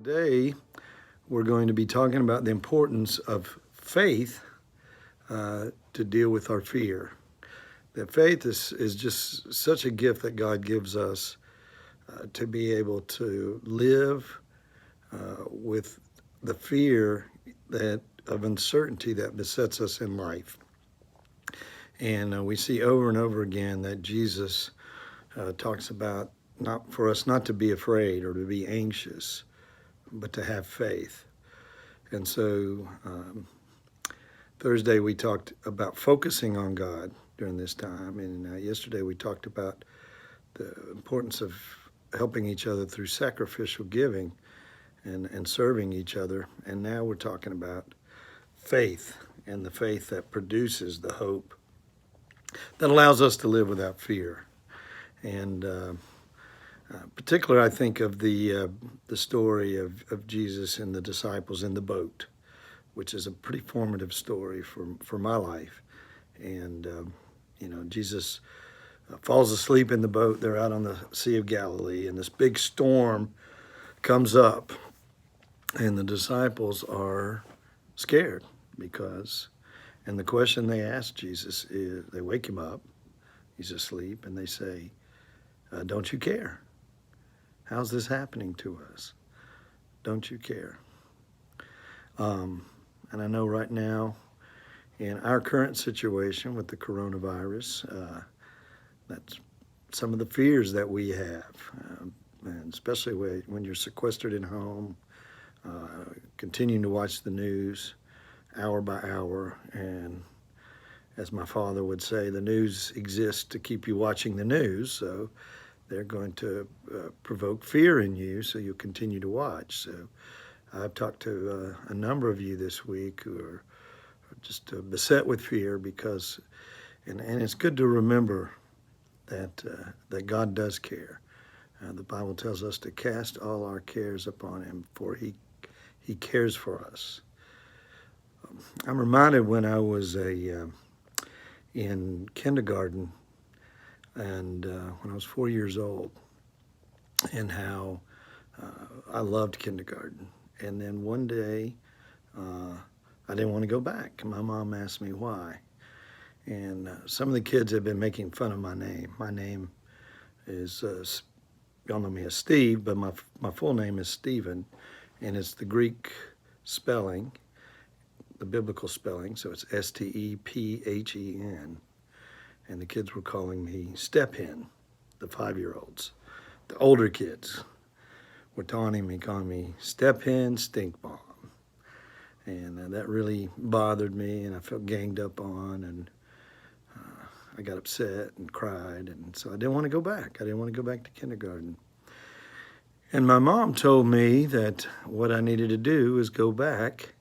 Today, we're going to be talking about the importance of faith to deal with our fear. That faith is just such a gift that God gives us to be able to live with the fear of uncertainty that besets us in life. And we see over and over again that Jesus talks about not for us not to be afraid or to be anxious, but to have faith. And so Thursday we talked about focusing on God during this time, and yesterday we talked about the importance of helping each other through sacrificial giving and serving each other. And now we're talking about faith, and the faith that produces the hope that allows us to live without fear. And particularly, I think of the story of Jesus and the disciples in the boat, which is a pretty formative story for my life. And Jesus falls asleep in the boat. They're out on the Sea of Galilee, and this big storm comes up, and the disciples are scared and the question they ask Jesus is, they wake him up, he's asleep, and they say, don't you care? How's this happening to us? Don't you care? And I know right now, in our current situation with the coronavirus, that's some of the fears that we have, and especially when you're sequestered in home, continuing to watch the news hour by hour. And as my father would say, the news exists to keep you watching the news, so they're going to provoke fear in you, so you'll continue to watch. So I've talked to a number of you this week who are just beset with fear because, and it's good to remember that God does care. The Bible tells us to cast all our cares upon him, for he cares for us. I'm reminded when I was in kindergarten, and when I was 4 years old, and how I loved kindergarten. And then one day, I didn't want to go back. My mom asked me why. And some of the kids have been making fun of my name. My name is, y'all know me as Steve, but my full name is Stephen, and it's the Greek spelling, the biblical spelling, so it's Stephen. And the kids were calling me Step Hen, the 5-year-olds. The older kids were taunting me, calling me Step Hen, Stink Bomb. And that really bothered me, and I felt ganged up on, and I got upset and cried, and so I didn't want to go back. I didn't want to go back to kindergarten. And my mom told me that what I needed to do was go back,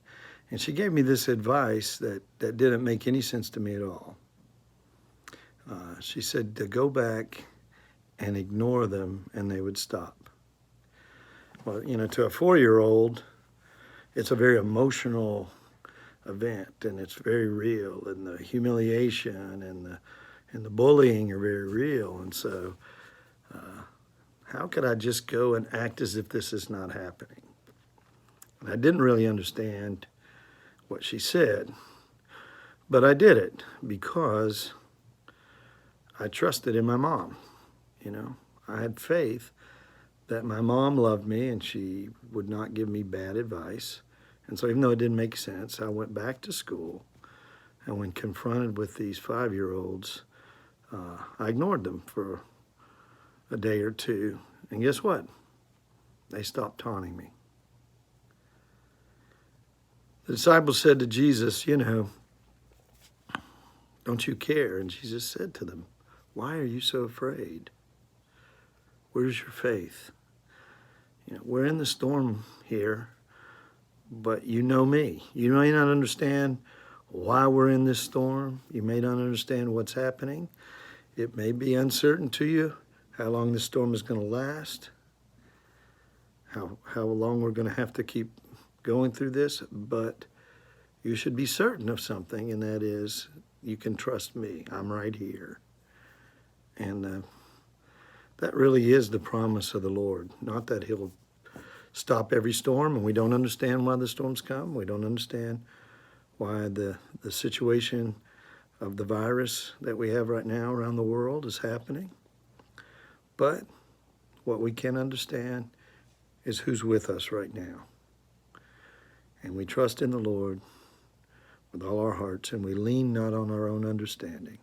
and she gave me this advice that didn't make any sense to me at all. She said to go back and ignore them, and they would stop. Well, to a 4-year-old, it's a very emotional event, and it's very real, and the humiliation and the bullying are very real. And so how could I just go and act as if this is not happening? And I didn't really understand what she said, but I did it because I trusted in my mom. I had faith that my mom loved me and she would not give me bad advice. And so even though it didn't make sense, I went back to school, and when confronted with these 5-year-olds, I ignored them for a day or two. And guess what? They stopped taunting me. The disciples said to Jesus, don't you care? And Jesus said to them, why are you so afraid? Where's your faith? We're in the storm here, but you know me. You may not understand why we're in this storm. You may not understand what's happening. It may be uncertain to you how long this storm is going to last, how long we're going to have to keep going through this, but you should be certain of something, and that is you can trust me. I'm right here. And that really is the promise of the Lord. Not that he'll stop every storm, and we don't understand why the storms come. We don't understand why the situation of the virus that we have right now around the world is happening. But what we can understand is who's with us right now. And we trust in the Lord with all our hearts, and we lean not on our own understanding.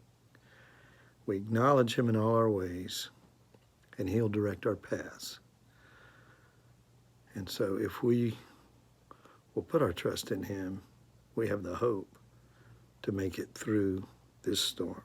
We acknowledge him in all our ways, and he'll direct our paths. And so if we will put our trust in him, we have the hope to make it through this storm.